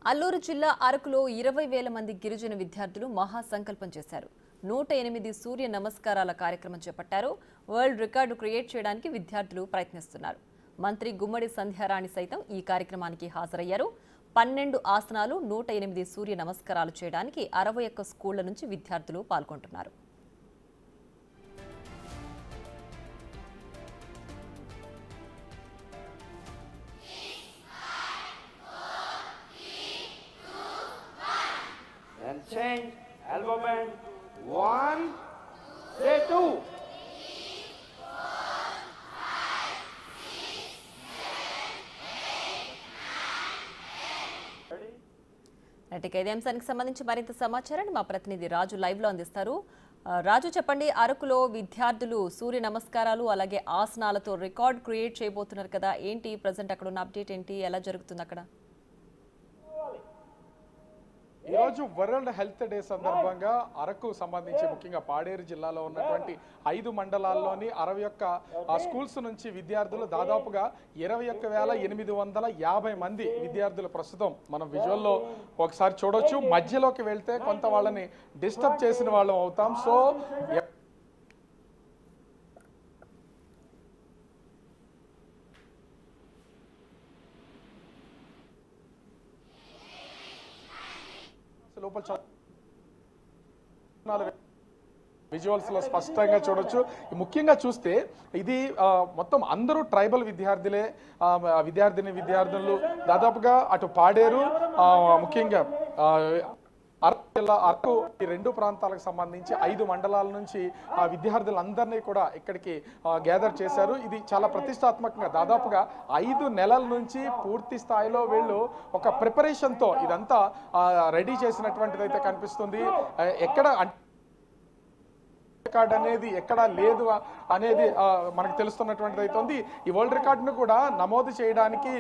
అల్లూరు జిల్లా అరకులో 20,000 మంది గిరిజన విద్యార్థులు మహాసంకల్పం చేశారు. 108 సూర్య నమస్కారాల కార్యక్రమం చేపట్టారు. వరల్డ్ రికార్డు క్రియేట్ చేయడానికి విద్యార్థులు ప్రయత్నిస్తున్నారు. మంత్రి గుమ్మడి సంధ్యారాణి సైతం ఈ కార్యక్రమానికి హాజరయ్యారు. 12 ఆసనాలు, 108 సూర్య నమస్కారాలు చేయడానికి 61 స్కూళ్ల నుంచి విద్యార్థులు పాల్గొంటున్నారు. And change, elbow bend, 1, say 2. ఇదే అంశానికి సంబంధించి మరింత సమాచారాన్ని మా ప్రతినిధి రాజు లైవ్ లో అందిస్తారు. రాజు, చెప్పండి, అరకులో విద్యార్థులు సూర్య నమస్కారాలు అలాగే ఆసనాలతో రికార్డ్ క్రియేట్ చేయబోతున్నారు కదా, ఏంటి ప్రజెంట్ అక్కడ ఉన్న అప్డేట్ ఏంటి, ఎలా జరుగుతుంది అక్కడ? ఈ రోజు వరల్డ్ హెల్త్ డే సందర్భంగా అరకు సంబంధించి ముఖ్యంగా పాడేరు జిల్లాలో ఉన్నటువంటి 5 మండలాల్లోని 61 స్కూల్స్ నుంచి విద్యార్థులు దాదాపుగా 21,850 మంది విద్యార్థులు ప్రస్తుతం మనం విజువల్లో ఒకసారి చూడొచ్చు. మధ్యలోకి వెళ్తే కొంత వాళ్ళని డిస్టర్బ్ చేసిన వాళ్ళం అవుతాం. సో లోపల విజువల్స్ లో స్పష్టంగా చూడొచ్చు. ముఖ్యంగా చూస్తే ఇది మొత్తం అందరూ ట్రైబల్ విద్యార్థులే, విద్యార్థులు దాదాపుగా అటు పాడేరు, ముఖ్యంగా అరకు ఈ 2 ప్రాంతాలకు సంబంధించి 5 మండలాల నుంచి విద్యార్థులందరినీ కూడా ఇక్కడికి గ్యాదర్ చేశారు. ఇది చాలా ప్రతిష్టాత్మకంగా దాదాపుగా 5 నెలల నుంచి పూర్తి స్థాయిలో వీళ్ళు ఒక ప్రిపరేషన్తో ఇదంతా రెడీ చేసినటువంటిది అయితే కనిపిస్తుంది. ఎక్కడ రికార్డ్ అనేది ఎక్కడా లేదు అనేది మనకు తెలుస్తున్నటువంటిది అయితే ఈ వరల్డ్ రికార్డును కూడా నమోదు చేయడానికి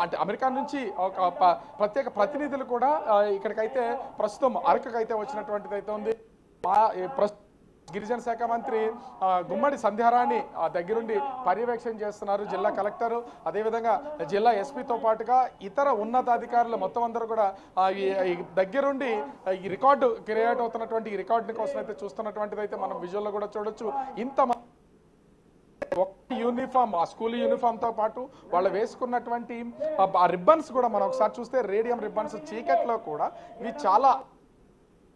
అంటే అమెరికా నుంచి ఒక ప్రత్యేక ప్రతినిధులు కూడా ఇక్కడికైతే ప్రస్తుతం అరకుకైతే వచ్చినటువంటిది అయితే ఉంది. గిరిజన శాఖ మంత్రి గుమ్మడి సంధ్యారాణి దగ్గరుండి పర్యవేక్షణ చేస్తున్నారు. జిల్లా కలెక్టర్, అదేవిధంగా జిల్లా ఎస్పీతో పాటుగా ఇతర ఉన్నతాధికారులు మొత్తం అందరూ కూడా దగ్గరుండి ఈ రికార్డు క్రియేట్ అవుతున్నటువంటి ఈ రికార్డుని కోసం అయితే చూస్తున్నటువంటిది అయితే మనం విజువల్లో కూడా చూడొచ్చు. ఇంత యూనిఫామ్, ఆ స్కూల్ యూనిఫామ్ తో పాటు వాళ్ళు వేసుకున్నటువంటి రిబ్బన్స్ కూడా మనం ఒకసారి చూస్తే రేడియం రిబ్బన్స్ చీకట్లో కూడా ఇవి చాలా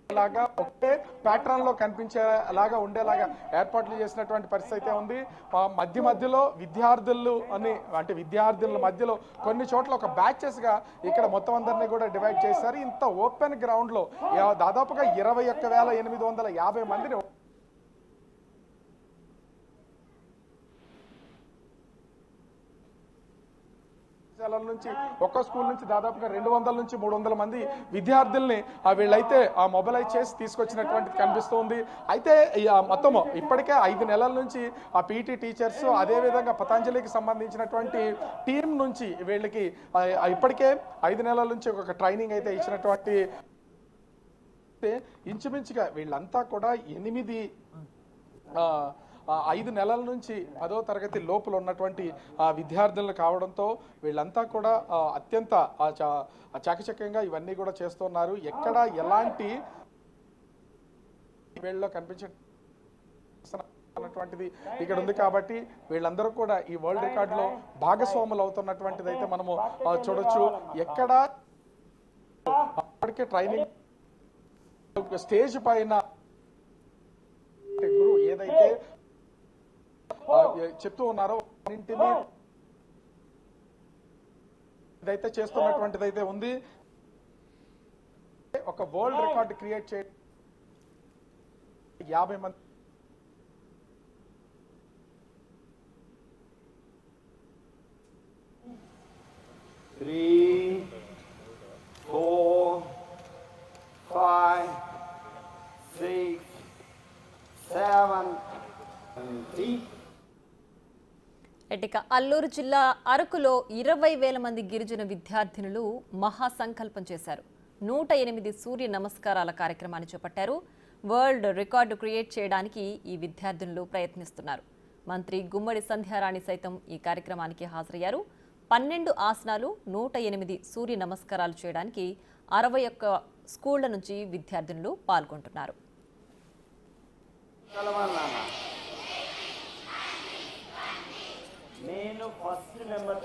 లాగా ఒకే ప్యాటర్న్ లో కనిపించేలాగా ఉండేలాగా ఏర్పాట్లు చేసినటువంటి పరిస్థితి అయితే ఉంది. మధ్యలో విద్యార్థులు అంటే విద్యార్థుల మధ్యలో కొన్ని చోట్ల ఒక బ్యాచెస్ గా ఇక్కడ మొత్తం అందరినీ కూడా డివైడ్ చేశారు. ఇంత ఓపెన్ గ్రౌండ్ లో దాదాపుగా 21,850 మందిని నుంచి ఒక్క స్కూల్ నుంచి దాదాపుగా 200 నుంచి 300 మంది విద్యార్థుల్ని వీళ్ళైతే మొబిలైజ్ చేసి తీసుకొచ్చినటువంటి కనిపిస్తుంది. అయితే మొత్తం ఇప్పటికే 5 నెలల నుంచి ఆ పీటీ టీచర్స్, అదేవిధంగా పతంజలికి సంబంధించినటువంటి టీం నుంచి వీళ్ళకి ఇప్పటికే 5 నెలల నుంచి ఒక ట్రైనింగ్ అయితే ఇచ్చినటువంటి ఇంచుమించుగా వీళ్ళంతా కూడా 5 నెలల నుంచి 10వ తరగతి లోపల ఉన్నటువంటి విద్యార్థులు కావడంతో వీళ్ళంతా కూడా అత్యంత చాకచక్యంగా ఇవన్నీ కూడా చేస్తున్నారు. ఎక్కడ ఎలాంటి వీళ్ళలో కనిపించేటువంటిది ఇక్కడ ఉంది. కాబట్టి వీళ్ళందరూ కూడా ఈ వరల్డ్ రికార్డులో భాగస్వాములు అవుతున్నటువంటిది అయితే మనము చూడొచ్చు. ఎక్కడ అప్పటికే ట్రైనింగ్ స్టేజ్ పైన గురువు ఏదైతే చెప్తూ ఉన్నారో అన్నింటినీ ఇదైతే చేస్తున్నటువంటిది అయితే ఉంది. ఒక వరల్డ్ రికార్డ్ క్రియేట్ చేయ 50 మంది అల్లూరు జిల్లా అరకులో 20,000 మంది గిరిజన విద్యార్థినులు మహాసంకల్పం చేశారు. 108 సూర్య నమస్కారాల కార్యక్రమాన్ని చేపట్టారు. వరల్డ్ రికార్డు క్రియేట్ చేయడానికి ఈ విద్యార్థినులు ప్రయత్నిస్తున్నారు. మంత్రి గుమ్మడి సంధ్యారాణి సైతం ఈ కార్యక్రమానికి హాజరయ్యారు. 12 ఆసనాలు 108 సూర్య నమస్కారాలు చేయడానికి 61 స్కూళ్ల నుంచి విద్యార్థినులు పాల్గొంటున్నారు. నేను ఫస్ట్ మెంబర్